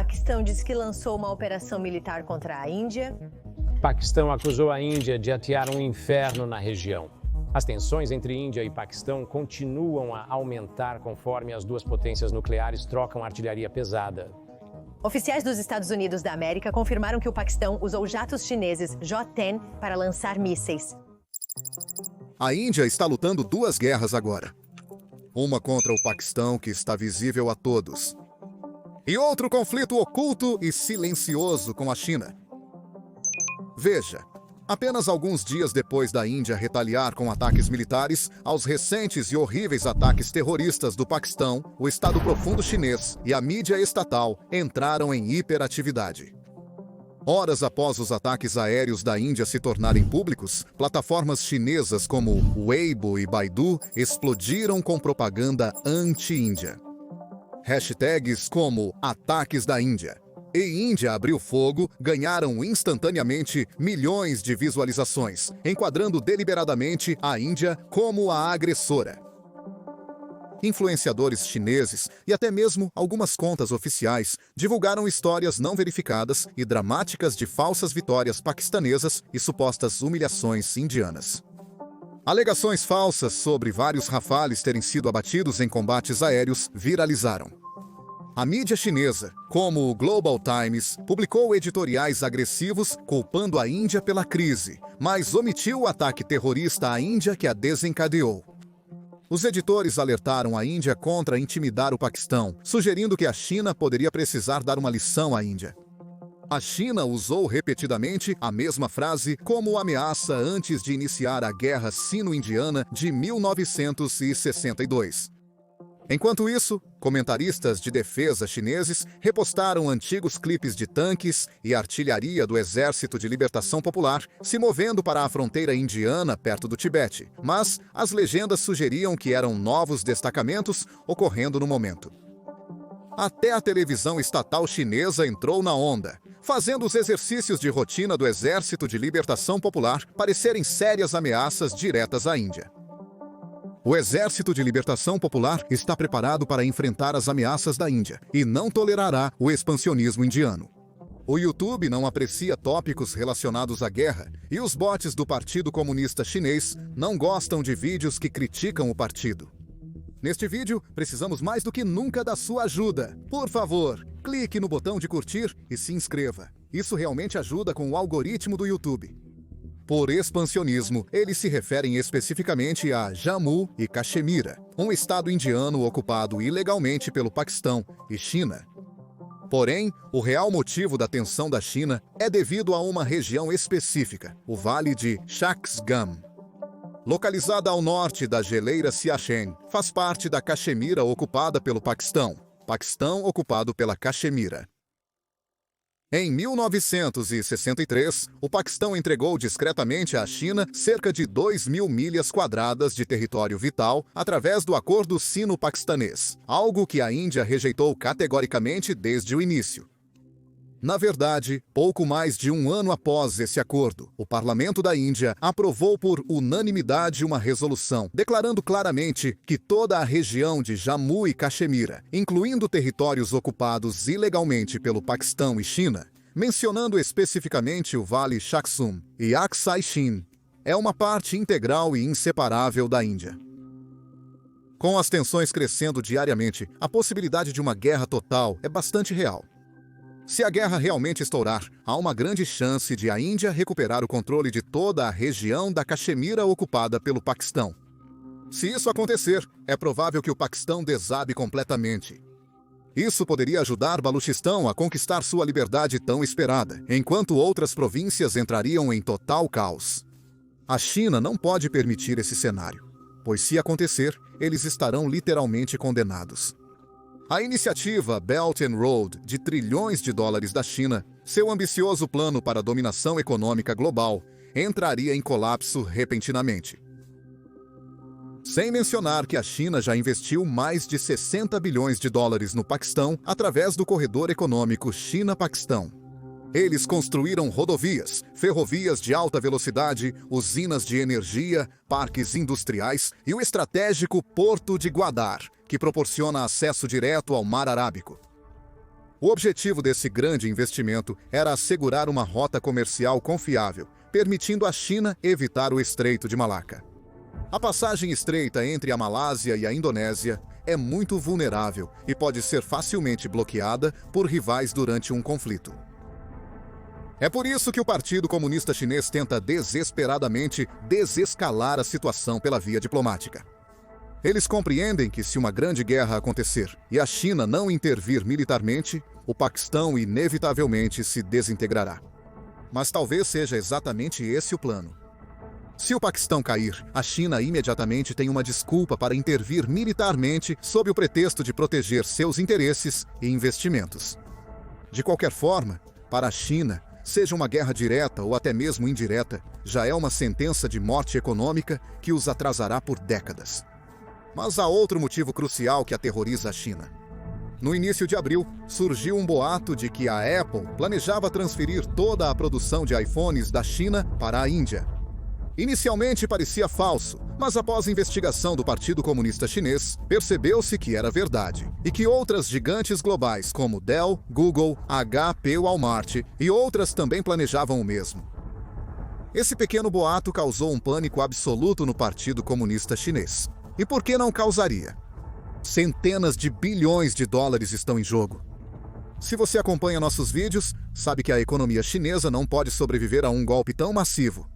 Paquistão diz que lançou uma operação militar contra a Índia. O Paquistão acusou a Índia de atear um inferno na região. As tensões entre Índia e Paquistão continuam a aumentar conforme as duas potências nucleares trocam artilharia pesada. Oficiais dos Estados Unidos da América confirmaram que o Paquistão usou jatos chineses J-10 para lançar mísseis. A Índia está lutando duas guerras agora. Uma contra o Paquistão, que está visível a todos. E outro conflito oculto e silencioso com a China. Veja, apenas alguns dias depois da Índia retaliar com ataques militares aos recentes e horríveis ataques terroristas do Paquistão, o Estado Profundo chinês e a mídia estatal entraram em hiperatividade. Horas após os ataques aéreos da Índia se tornarem públicos, plataformas chinesas como Weibo e Baidu explodiram com propaganda anti-Índia. Hashtags como ataques da Índia e Índia abriu fogo ganharam instantaneamente milhões de visualizações, enquadrando deliberadamente a Índia como a agressora. Influenciadores chineses e até mesmo algumas contas oficiais divulgaram histórias não verificadas e dramáticas de falsas vitórias paquistanesas e supostas humilhações indianas. Alegações falsas sobre vários Rafales terem sido abatidos em combates aéreos viralizaram. A mídia chinesa, como o Global Times, publicou editoriais agressivos culpando a Índia pela crise, mas omitiu o ataque terrorista à Índia que a desencadeou. Os editores alertaram a Índia contra intimidar o Paquistão, sugerindo que a China poderia precisar dar uma lição à Índia. A China usou repetidamente a mesma frase como ameaça antes de iniciar a Guerra Sino-Indiana de 1962. Enquanto isso, comentaristas de defesa chineses repostaram antigos clipes de tanques e artilharia do Exército de Libertação Popular se movendo para a fronteira indiana perto do Tibete, mas as legendas sugeriam que eram novos destacamentos ocorrendo no momento. Até a televisão estatal chinesa entrou na onda, fazendo os exercícios de rotina do Exército de Libertação Popular parecerem sérias ameaças diretas à Índia. O Exército de Libertação Popular está preparado para enfrentar as ameaças da Índia e não tolerará o expansionismo indiano. O YouTube não aprecia tópicos relacionados à guerra e os bots do Partido Comunista Chinês não gostam de vídeos que criticam o partido. Neste vídeo, precisamos mais do que nunca da sua ajuda. Por favor, clique no botão de curtir e se inscreva. Isso realmente ajuda com o algoritmo do YouTube. Por expansionismo, eles se referem especificamente a Jammu e Caxemira, um estado indiano ocupado ilegalmente pelo Paquistão e China. Porém, o real motivo da tensão da China é devido a uma região específica, o Vale de Shaksgam. Localizada ao norte da geleira Siachen, faz parte da Caxemira ocupada pelo Paquistão, Paquistão ocupado pela Caxemira. Em 1963, o Paquistão entregou discretamente à China cerca de 2.000 milhas quadradas de território vital através do Acordo Sino-Paquistanês, algo que a Índia rejeitou categoricamente desde o início. Na verdade, pouco mais de um ano após esse acordo, o Parlamento da Índia aprovou por unanimidade uma resolução, declarando claramente que toda a região de Jammu e Caxemira, incluindo territórios ocupados ilegalmente pelo Paquistão e China, mencionando especificamente o Vale Shaksum e Aksai Chin, é uma parte integral e inseparável da Índia. Com as tensões crescendo diariamente, a possibilidade de uma guerra total é bastante real. Se a guerra realmente estourar, há uma grande chance de a Índia recuperar o controle de toda a região da Caxemira ocupada pelo Paquistão. Se isso acontecer, é provável que o Paquistão desabe completamente. Isso poderia ajudar Baluchistão a conquistar sua liberdade tão esperada, enquanto outras províncias entrariam em total caos. A China não pode permitir esse cenário, pois se acontecer, eles estarão literalmente condenados. A iniciativa Belt and Road, de trilhões de dólares da China, seu ambicioso plano para a dominação econômica global, entraria em colapso repentinamente. Sem mencionar que a China já investiu mais de 60 bilhões de dólares no Paquistão através do corredor econômico China-Paquistão. Eles construíram rodovias, ferrovias de alta velocidade, usinas de energia, parques industriais e o estratégico Porto de Gwadar, que proporciona acesso direto ao Mar Arábico. O objetivo desse grande investimento era assegurar uma rota comercial confiável, permitindo à China evitar o Estreito de Malaca. A passagem estreita entre a Malásia e a Indonésia é muito vulnerável e pode ser facilmente bloqueada por rivais durante um conflito. É por isso que o Partido Comunista Chinês tenta desesperadamente desescalar a situação pela via diplomática. Eles compreendem que, se uma grande guerra acontecer e a China não intervir militarmente, o Paquistão inevitavelmente se desintegrará. Mas talvez seja exatamente esse o plano. Se o Paquistão cair, a China imediatamente tem uma desculpa para intervir militarmente sob o pretexto de proteger seus interesses e investimentos. De qualquer forma, para a China, seja uma guerra direta ou até mesmo indireta, já é uma sentença de morte econômica que os atrasará por décadas. Mas há outro motivo crucial que aterroriza a China. No início de abril, surgiu um boato de que a Apple planejava transferir toda a produção de iPhones da China para a Índia. Inicialmente parecia falso, mas após investigação do Partido Comunista Chinês, percebeu-se que era verdade e que outras gigantes globais como Dell, Google, HP Walmart e outras também planejavam o mesmo. Esse pequeno boato causou um pânico absoluto no Partido Comunista Chinês. E por que não causaria? Centenas de bilhões de dólares estão em jogo. Se você acompanha nossos vídeos, sabe que a economia chinesa não pode sobreviver a um golpe tão massivo.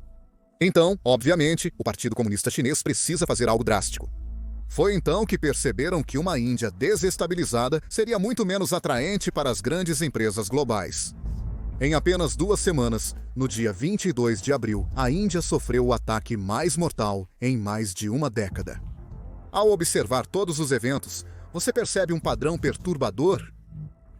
Então, obviamente, o Partido Comunista Chinês precisa fazer algo drástico. Foi então que perceberam que uma Índia desestabilizada seria muito menos atraente para as grandes empresas globais. Em apenas 2 semanas, no dia 22 de abril, a Índia sofreu o ataque mais mortal em mais de uma década. Ao observar todos os eventos, você percebe um padrão perturbador?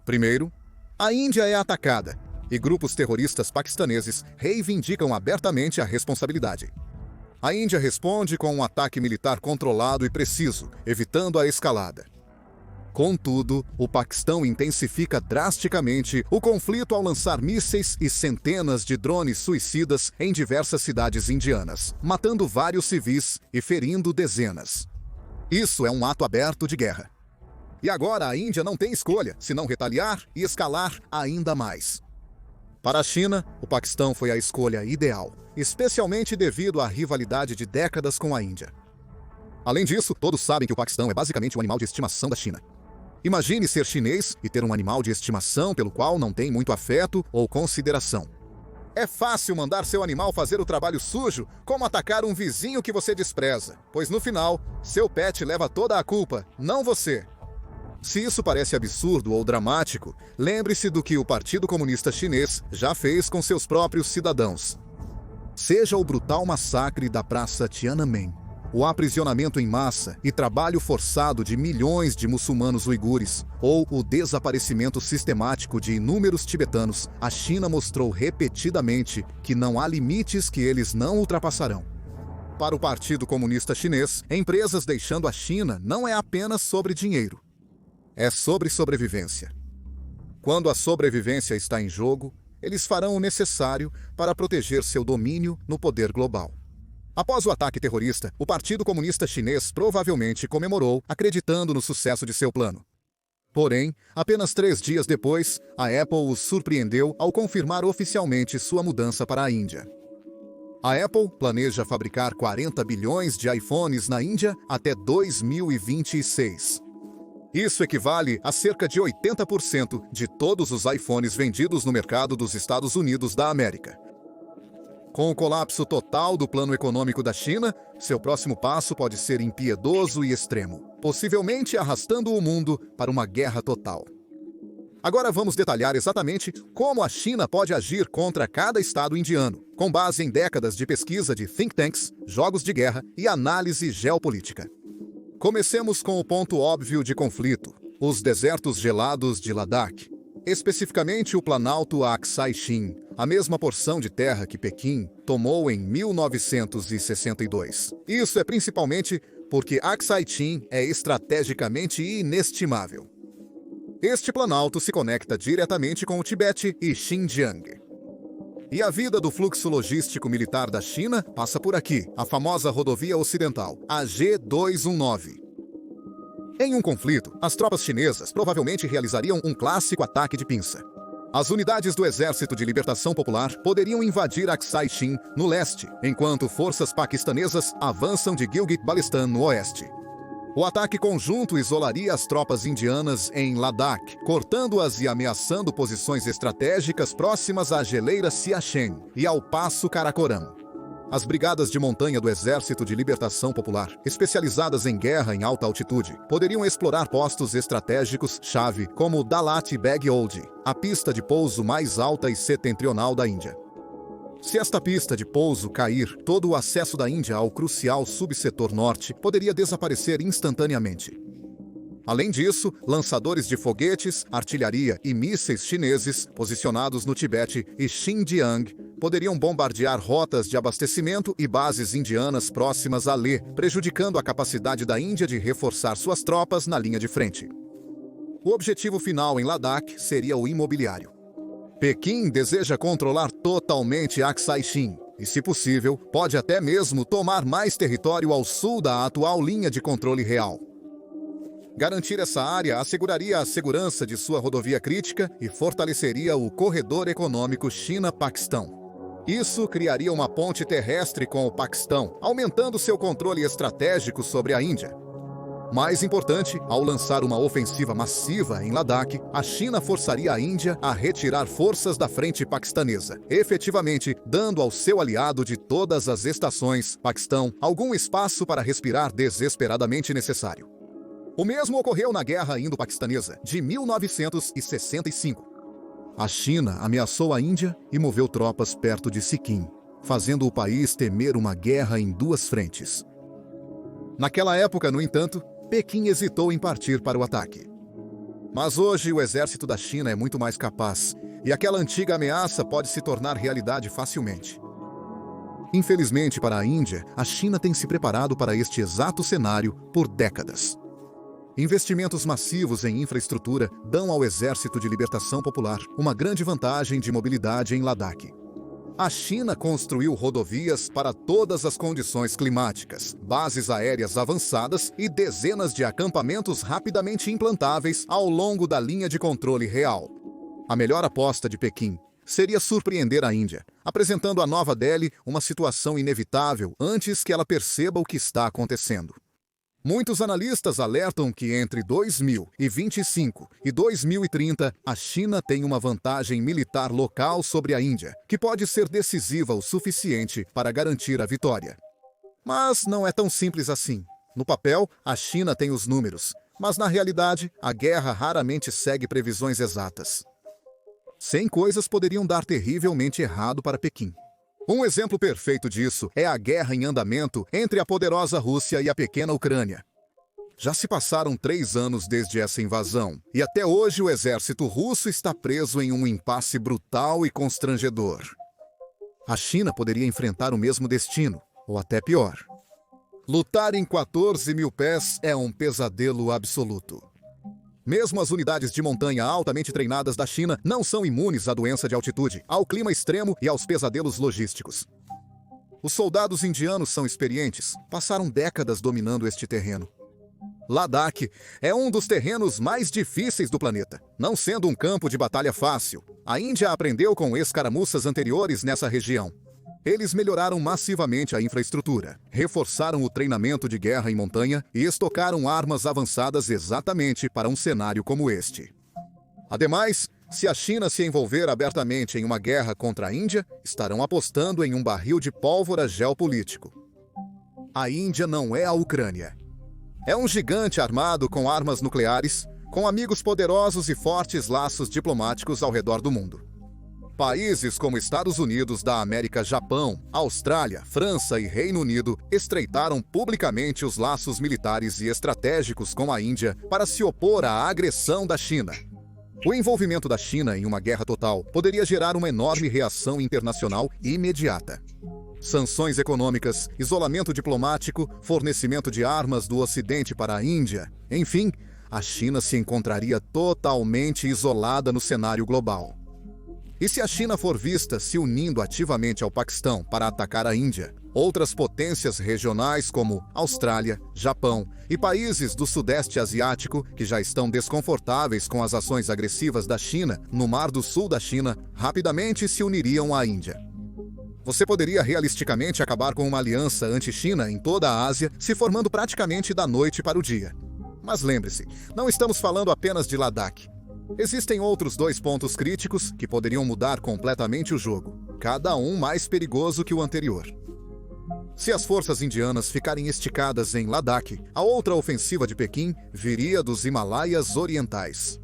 Primeiro, a Índia é atacada, e grupos terroristas paquistaneses reivindicam abertamente a responsabilidade. A Índia responde com um ataque militar controlado e preciso, evitando a escalada. Contudo, o Paquistão intensifica drasticamente o conflito ao lançar mísseis e centenas de drones suicidas em diversas cidades indianas, matando vários civis e ferindo dezenas. Isso é um ato aberto de guerra. E agora a Índia não tem escolha, senão retaliar e escalar ainda mais. Para a China, o Paquistão foi a escolha ideal, especialmente devido à rivalidade de décadas com a Índia. Além disso, todos sabem que o Paquistão é basicamente o animal de estimação da China. Imagine ser chinês e ter um animal de estimação pelo qual não tem muito afeto ou consideração. É fácil mandar seu animal fazer o trabalho sujo, como atacar um vizinho que você despreza, pois no final, seu pet leva toda a culpa, não você. Se isso parece absurdo ou dramático, lembre-se do que o Partido Comunista Chinês já fez com seus próprios cidadãos. Seja o brutal massacre da Praça Tiananmen, o aprisionamento em massa e trabalho forçado de milhões de muçulmanos uigures, ou o desaparecimento sistemático de inúmeros tibetanos, a China mostrou repetidamente que não há limites que eles não ultrapassarão. Para o Partido Comunista Chinês, empresas deixando a China não é apenas sobre dinheiro. É sobre sobrevivência. Quando a sobrevivência está em jogo, eles farão o necessário para proteger seu domínio no poder global. Após o ataque terrorista, o Partido Comunista Chinês provavelmente comemorou, acreditando no sucesso de seu plano. Porém, apenas 3 dias depois, a Apple os surpreendeu ao confirmar oficialmente sua mudança para a Índia. A Apple planeja fabricar 40 bilhões de iPhones na Índia até 2026. Isso equivale a cerca de 80% de todos os iPhones vendidos no mercado dos Estados Unidos da América. Com o colapso total do plano econômico da China, seu próximo passo pode ser impiedoso e extremo, possivelmente arrastando o mundo para uma guerra total. Agora vamos detalhar exatamente como a China pode agir contra cada estado indiano, com base em décadas de pesquisa de think tanks, jogos de guerra e análise geopolítica. Comecemos com o ponto óbvio de conflito, os desertos gelados de Ladakh. Especificamente o Planalto Aksai Chin, a mesma porção de terra que Pequim tomou em 1962. Isso é principalmente porque Aksai Chin é estrategicamente inestimável. Este planalto se conecta diretamente com o Tibete e Xinjiang. E a vida do fluxo logístico militar da China passa por aqui, a famosa rodovia ocidental, a G219. Em um conflito, as tropas chinesas provavelmente realizariam um clássico ataque de pinça. As unidades do Exército de Libertação Popular poderiam invadir Aksai Chin, no leste, enquanto forças paquistanesas avançam de Gilgit-Baltistan, no oeste. O ataque conjunto isolaria as tropas indianas em Ladakh, cortando-as e ameaçando posições estratégicas próximas à geleira Siachen e ao Passo Karakoram. As brigadas de montanha do Exército de Libertação Popular, especializadas em guerra em alta altitude, poderiam explorar postos estratégicos-chave como Dalat Beg Old, a pista de pouso mais alta e setentrional da Índia. Se esta pista de pouso cair, todo o acesso da Índia ao crucial subsetor norte poderia desaparecer instantaneamente. Além disso, lançadores de foguetes, artilharia e mísseis chineses, posicionados no Tibete e Xinjiang, poderiam bombardear rotas de abastecimento e bases indianas próximas a Leh, prejudicando a capacidade da Índia de reforçar suas tropas na linha de frente. O objetivo final em Ladakh seria o imobiliário. Pequim deseja controlar totalmente Aksai Chin e, se possível, pode até mesmo tomar mais território ao sul da atual linha de controle real. Garantir essa área asseguraria a segurança de sua rodovia crítica e fortaleceria o corredor econômico China-Paquistão. Isso criaria uma ponte terrestre com o Paquistão, aumentando seu controle estratégico sobre a Índia. Mais importante, ao lançar uma ofensiva massiva em Ladakh, a China forçaria a Índia a retirar forças da frente paquistanesa, efetivamente dando ao seu aliado de todas as estações, Paquistão, algum espaço para respirar desesperadamente necessário. O mesmo ocorreu na Guerra Indo-Paquistanesa, de 1965. A China ameaçou a Índia e moveu tropas perto de Sikkim, fazendo o país temer uma guerra em duas frentes. Naquela época, no entanto, Pequim hesitou em partir para o ataque. Mas hoje o exército da China é muito mais capaz, e aquela antiga ameaça pode se tornar realidade facilmente. Infelizmente para a Índia, a China tem se preparado para este exato cenário por décadas. Investimentos massivos em infraestrutura dão ao Exército de Libertação Popular uma grande vantagem de mobilidade em Ladakh. A China construiu rodovias para todas as condições climáticas, bases aéreas avançadas e dezenas de acampamentos rapidamente implantáveis ao longo da linha de controle real. A melhor aposta de Pequim seria surpreender a Índia, apresentando a Nova Delhi uma situação inevitável antes que ela perceba o que está acontecendo. Muitos analistas alertam que entre 2025 e 2030, a China tem uma vantagem militar local sobre a Índia, que pode ser decisiva o suficiente para garantir a vitória. Mas não é tão simples assim. No papel, a China tem os números, mas na realidade, a guerra raramente segue previsões exatas. 100 coisas poderiam dar terrivelmente errado para Pequim. Um exemplo perfeito disso é a guerra em andamento entre a poderosa Rússia e a pequena Ucrânia. Já se passaram 3 anos desde essa invasão, e até hoje o exército russo está preso em um impasse brutal e constrangedor. A China poderia enfrentar o mesmo destino, ou até pior. Lutar em 14 mil pés é um pesadelo absoluto. Mesmo as unidades de montanha altamente treinadas da China não são imunes à doença de altitude, ao clima extremo e aos pesadelos logísticos. Os soldados indianos são experientes, passaram décadas dominando este terreno. Ladakh é um dos terrenos mais difíceis do planeta, não sendo um campo de batalha fácil. A Índia aprendeu com escaramuças anteriores nessa região. Eles melhoraram massivamente a infraestrutura, reforçaram o treinamento de guerra em montanha e estocaram armas avançadas exatamente para um cenário como este. Ademais, se a China se envolver abertamente em uma guerra contra a Índia, estarão apostando em um barril de pólvora geopolítico. A Índia não é a Ucrânia. É um gigante armado com armas nucleares, com amigos poderosos e fortes laços diplomáticos ao redor do mundo. Países como Estados Unidos da América, Japão, Austrália, França e Reino Unido estreitaram publicamente os laços militares e estratégicos com a Índia para se opor à agressão da China. O envolvimento da China em uma guerra total poderia gerar uma enorme reação internacional imediata. Sanções econômicas, isolamento diplomático, fornecimento de armas do Ocidente para a Índia, enfim, a China se encontraria totalmente isolada no cenário global. E se a China for vista se unindo ativamente ao Paquistão para atacar a Índia, outras potências regionais como Austrália, Japão e países do Sudeste Asiático, que já estão desconfortáveis com as ações agressivas da China no Mar do Sul da China, rapidamente se uniriam à Índia. Você poderia realisticamente acabar com uma aliança anti-China em toda a Ásia, se formando praticamente da noite para o dia. Mas lembre-se, não estamos falando apenas de Ladakh. Existem outros 2 pontos críticos que poderiam mudar completamente o jogo, cada um mais perigoso que o anterior. Se as forças indianas ficarem esticadas em Ladakh, a outra ofensiva de Pequim viria dos Himalaias Orientais.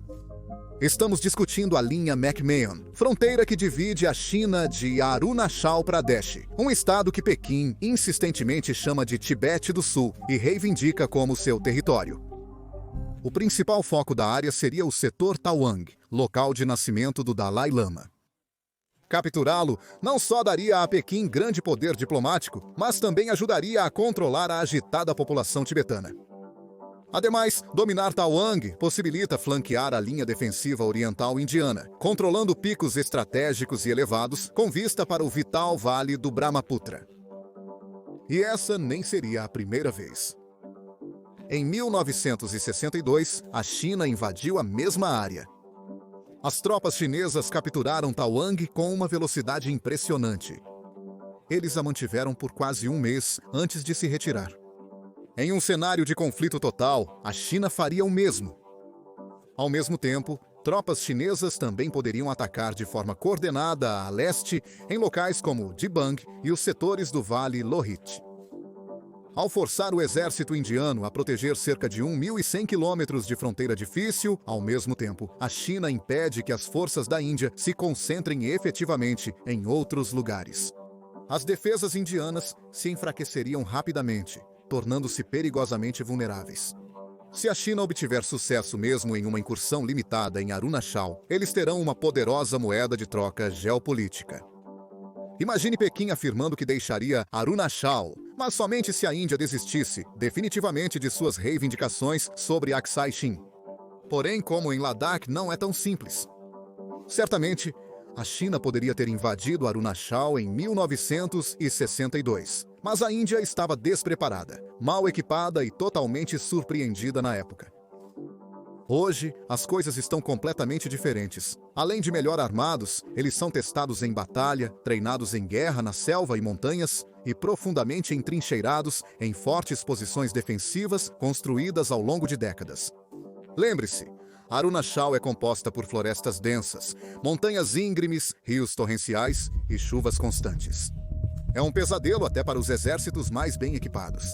Estamos discutindo a linha McMahon, fronteira que divide a China de Arunachal Pradesh, um estado que Pequim insistentemente chama de Tibete do Sul e reivindica como seu território. O principal foco da área seria o setor Tawang, local de nascimento do Dalai Lama. Capturá-lo não só daria a Pequim grande poder diplomático, mas também ajudaria a controlar a agitada população tibetana. Ademais, dominar Tawang possibilita flanquear a linha defensiva oriental indiana, controlando picos estratégicos e elevados com vista para o vital vale do Brahmaputra. E essa nem seria a primeira vez. Em 1962, a China invadiu a mesma área. As tropas chinesas capturaram Tawang com uma velocidade impressionante. Eles a mantiveram por quase um mês antes de se retirar. Em um cenário de conflito total, a China faria o mesmo. Ao mesmo tempo, tropas chinesas também poderiam atacar de forma coordenada a leste em locais como Dibang e os setores do Vale Lohit. Ao forçar o exército indiano a proteger cerca de 1.100 quilômetros de fronteira difícil, ao mesmo tempo, a China impede que as forças da Índia se concentrem efetivamente em outros lugares. As defesas indianas se enfraqueceriam rapidamente, tornando-se perigosamente vulneráveis. Se a China obtiver sucesso mesmo em uma incursão limitada em Arunachal, eles terão uma poderosa moeda de troca geopolítica. Imagine Pequim afirmando que deixaria Arunachal, mas somente se a Índia desistisse definitivamente de suas reivindicações sobre Aksai Chin. Porém, como em Ladakh não é tão simples. Certamente, a China poderia ter invadido Arunachal em 1962, mas a Índia estava despreparada, mal equipada e totalmente surpreendida na época. Hoje, as coisas estão completamente diferentes. Além de melhor armados, eles são testados em batalha, treinados em guerra na selva e montanhas e profundamente entrincheirados em fortes posições defensivas construídas ao longo de décadas. Lembre-se, Arunachal é composta por florestas densas, montanhas íngremes, rios torrenciais e chuvas constantes. É um pesadelo até para os exércitos mais bem equipados.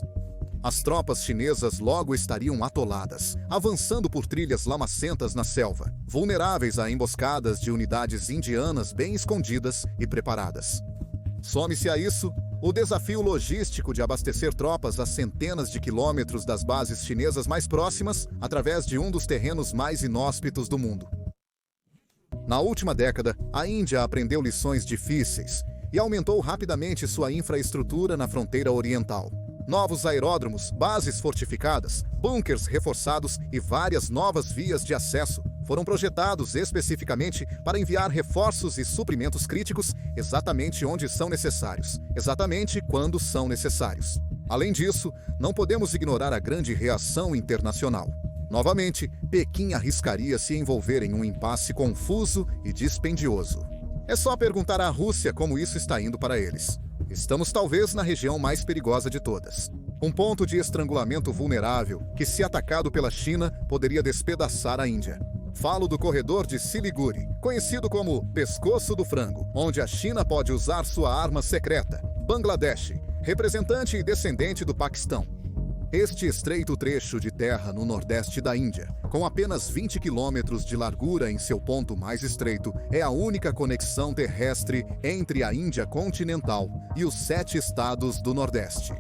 As tropas chinesas logo estariam atoladas, avançando por trilhas lamacentas na selva, vulneráveis a emboscadas de unidades indianas bem escondidas e preparadas. Some-se a isso o desafio logístico de abastecer tropas a centenas de quilômetros das bases chinesas mais próximas, através de um dos terrenos mais inóspitos do mundo. Na última década, a Índia aprendeu lições difíceis e aumentou rapidamente sua infraestrutura na fronteira oriental. Novos aeródromos, bases fortificadas, bunkers reforçados e várias novas vias de acesso foram projetados especificamente para enviar reforços e suprimentos críticos exatamente onde são necessários, exatamente quando são necessários. Além disso, não podemos ignorar a grande reação internacional. Novamente, Pequim arriscaria se envolver em um impasse confuso e dispendioso. É só perguntar à Rússia como isso está indo para eles. Estamos talvez na região mais perigosa de todas. Um ponto de estrangulamento vulnerável que, se atacado pela China, poderia despedaçar a Índia. Falo do corredor de Siliguri, conhecido como Pescoço do Frango, onde a China pode usar sua arma secreta, Bangladesh, representante e descendente do Paquistão. Este estreito trecho de terra no nordeste da Índia, com apenas 20 quilômetros de largura em seu ponto mais estreito, é a única conexão terrestre entre a Índia continental e os 7 estados do Nordeste.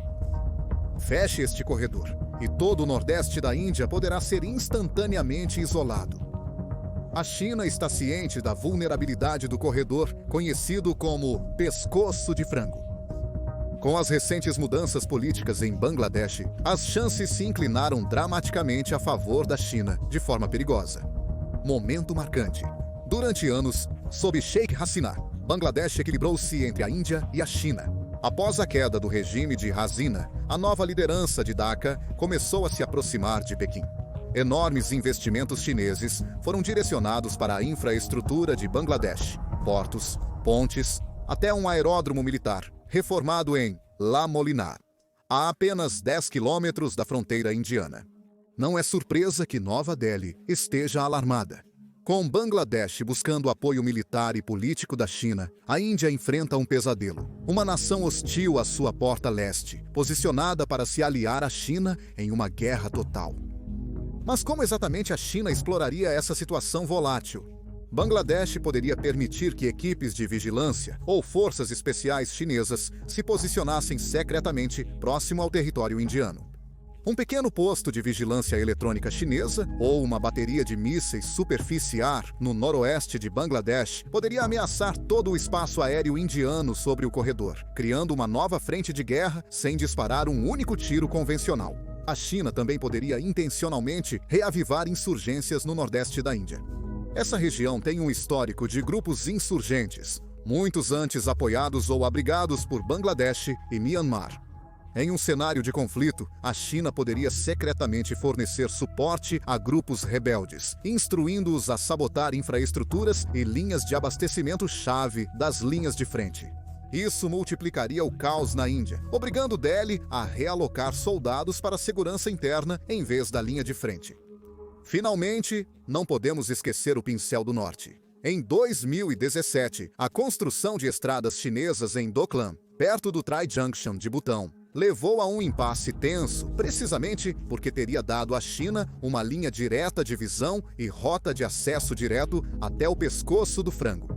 Feche este corredor, e todo o nordeste da Índia poderá ser instantaneamente isolado. A China está ciente da vulnerabilidade do corredor, conhecido como Pescoço de Frango. Com as recentes mudanças políticas em Bangladesh, as chances se inclinaram dramaticamente a favor da China, de forma perigosa. Momento marcante. Durante anos, Sob Sheikh Hasina, Bangladesh equilibrou-se entre a Índia e a China. Após a queda do regime de Hasina, a nova liderança de Dhaka começou a se aproximar de Pequim. Enormes investimentos chineses foram direcionados para a infraestrutura de Bangladesh, portos, pontes, até um aeródromo militar, reformado em La Molinar, a apenas 10 quilômetros da fronteira indiana. Não é surpresa que Nova Delhi esteja alarmada. Com Bangladesh buscando apoio militar e político da China, a Índia enfrenta um pesadelo. Uma nação hostil à sua porta leste, posicionada para se aliar à China em uma guerra total. Mas como exatamente a China exploraria essa situação volátil? Bangladesh poderia permitir que equipes de vigilância ou forças especiais chinesas se posicionassem secretamente próximo ao território indiano. Um pequeno posto de vigilância eletrônica chinesa ou uma bateria de mísseis superficiar no noroeste de Bangladesh poderia ameaçar todo o espaço aéreo indiano sobre o corredor, criando uma nova frente de guerra sem disparar um único tiro convencional. A China também poderia intencionalmente reavivar insurgências no nordeste da Índia. Essa região tem um histórico de grupos insurgentes, muitos antes apoiados ou abrigados por Bangladesh e Myanmar. Em um cenário de conflito, a China poderia secretamente fornecer suporte a grupos rebeldes, instruindo-os a sabotar infraestruturas e linhas de abastecimento-chave das linhas de frente. Isso multiplicaria o caos na Índia, obrigando Delhi a realocar soldados para a segurança interna em vez da linha de frente. Finalmente, não podemos esquecer o Pincel do Norte. Em 2017, a construção de estradas chinesas em Doklam, perto do Tri Junction de Butão, levou a um impasse tenso, precisamente porque teria dado à China uma linha direta de visão e rota de acesso direto até o pescoço do frango.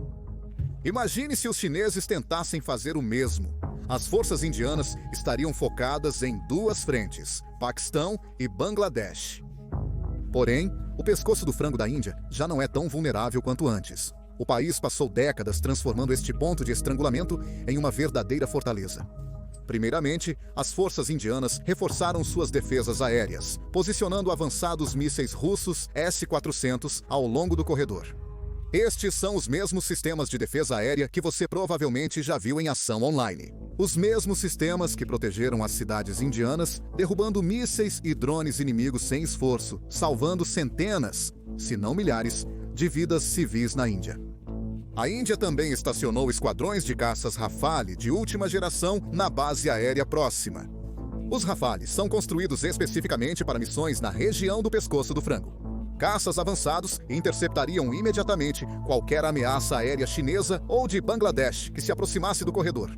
Imagine se os chineses tentassem fazer o mesmo. As forças indianas estariam focadas em duas frentes, Paquistão e Bangladesh. Porém, o pescoço do frango da Índia já não é tão vulnerável quanto antes. O país passou décadas transformando este ponto de estrangulamento em uma verdadeira fortaleza. Primeiramente, as forças indianas reforçaram suas defesas aéreas, posicionando avançados mísseis russos S-400 ao longo do corredor. Estes são os mesmos sistemas de defesa aérea que você provavelmente já viu em ação online. Os mesmos sistemas que protegeram as cidades indianas, derrubando mísseis e drones inimigos sem esforço, salvando centenas, se não milhares, de vidas civis na Índia. A Índia também estacionou esquadrões de caças Rafale de última geração na base aérea próxima. Os Rafales são construídos especificamente para missões na região do pescoço do frango. Caças avançados interceptariam imediatamente qualquer ameaça aérea chinesa ou de Bangladesh que se aproximasse do corredor.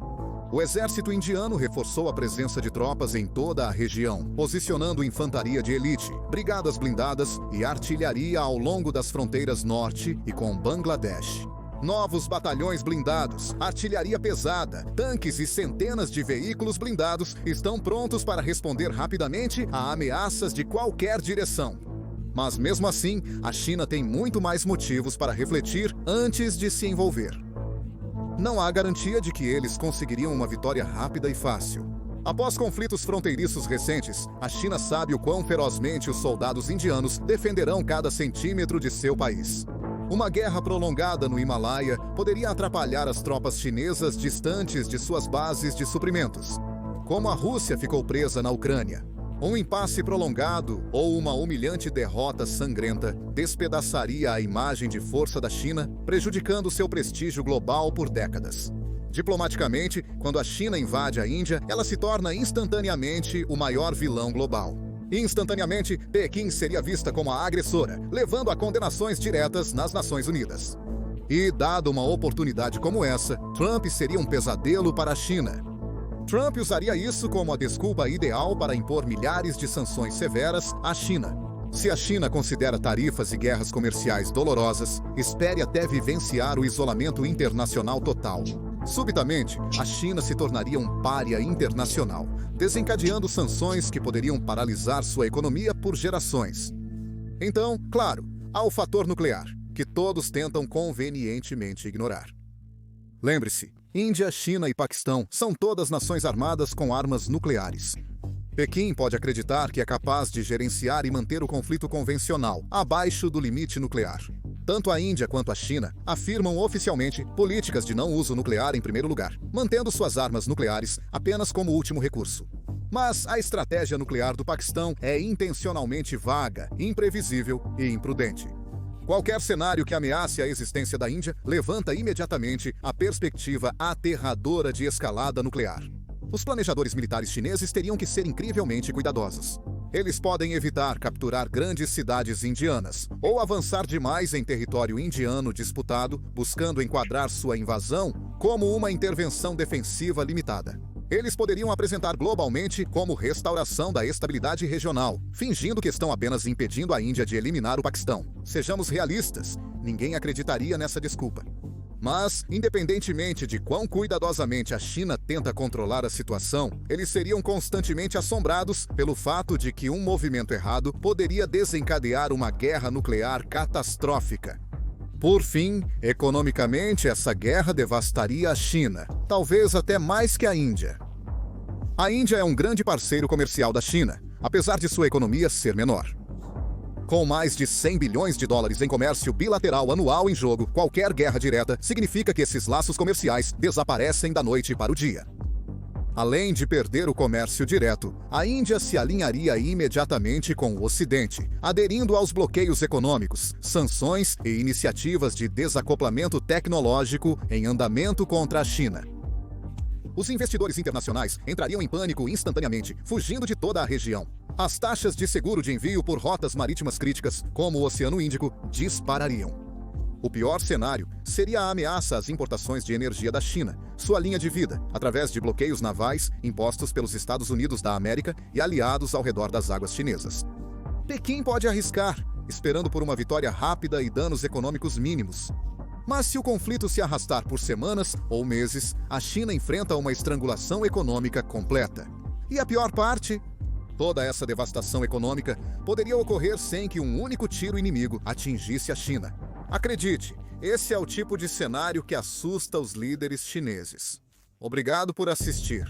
O exército indiano reforçou a presença de tropas em toda a região, posicionando infantaria de elite, brigadas blindadas e artilharia ao longo das fronteiras norte e com Bangladesh. Novos batalhões blindados, artilharia pesada, tanques e centenas de veículos blindados estão prontos para responder rapidamente a ameaças de qualquer direção. Mas mesmo assim, a China tem muito mais motivos para refletir antes de se envolver. Não há garantia de que eles conseguiriam uma vitória rápida e fácil. Após conflitos fronteiriços recentes, a China sabe o quão ferozmente os soldados indianos defenderão cada centímetro de seu país. Uma guerra prolongada no Himalaia poderia atrapalhar as tropas chinesas distantes de suas bases de suprimentos. Como a Rússia ficou presa na Ucrânia, um impasse prolongado ou uma humilhante derrota sangrenta despedaçaria a imagem de força da China, prejudicando seu prestígio global por décadas. Diplomaticamente, quando a China invade a Índia, ela se torna instantaneamente o maior vilão global. Instantaneamente, Pequim seria vista como a agressora, levando a condenações diretas nas Nações Unidas. E, dada uma oportunidade como essa, Trump seria um pesadelo para a China. Trump usaria isso como a desculpa ideal para impor milhares de sanções severas à China. Se a China considera tarifas e guerras comerciais dolorosas, espere até vivenciar o isolamento internacional total. Subitamente, a China se tornaria um pária internacional, desencadeando sanções que poderiam paralisar sua economia por gerações. Então, claro, há o fator nuclear, que todos tentam convenientemente ignorar. Lembre-se, Índia, China e Paquistão são todas nações armadas com armas nucleares. Pequim pode acreditar que é capaz de gerenciar e manter o conflito convencional abaixo do limite nuclear. Tanto a Índia quanto a China afirmam oficialmente políticas de não uso nuclear em primeiro lugar, mantendo suas armas nucleares apenas como último recurso. Mas a estratégia nuclear do Paquistão é intencionalmente vaga, imprevisível e imprudente. Qualquer cenário que ameace a existência da Índia levanta imediatamente a perspectiva aterradora de escalada nuclear. Os planejadores militares chineses teriam que ser incrivelmente cuidadosos. Eles podem evitar capturar grandes cidades indianas ou avançar demais em território indiano disputado, buscando enquadrar sua invasão como uma intervenção defensiva limitada. Eles poderiam apresentar globalmente como restauração da estabilidade regional, fingindo que estão apenas impedindo a Índia de eliminar o Paquistão. Sejamos realistas, ninguém acreditaria nessa desculpa. Mas, independentemente de quão cuidadosamente a China tenta controlar a situação, eles seriam constantemente assombrados pelo fato de que um movimento errado poderia desencadear uma guerra nuclear catastrófica. Por fim, economicamente, essa guerra devastaria a China, talvez até mais que a Índia. A Índia é um grande parceiro comercial da China, apesar de sua economia ser menor. Com mais de 100 bilhões de dólares em comércio bilateral anual em jogo, qualquer guerra direta significa que esses laços comerciais desaparecem da noite para o dia. Além de perder o comércio direto, a Índia se alinharia imediatamente com o Ocidente, aderindo aos bloqueios econômicos, sanções e iniciativas de desacoplamento tecnológico em andamento contra a China. Os investidores internacionais entrariam em pânico instantaneamente, fugindo de toda a região. As taxas de seguro de envio por rotas marítimas críticas, como o Oceano Índico, disparariam. O pior cenário seria a ameaça às importações de energia da China, sua linha de vida, através de bloqueios navais impostos pelos Estados Unidos da América e aliados ao redor das águas chinesas. Pequim pode arriscar, esperando por uma vitória rápida e danos econômicos mínimos. Mas se o conflito se arrastar por semanas ou meses, a China enfrenta uma estrangulação econômica completa. E a pior parte? Toda essa devastação econômica poderia ocorrer sem que um único tiro inimigo atingisse a China. Acredite, esse é o tipo de cenário que assusta os líderes chineses. Obrigado por assistir.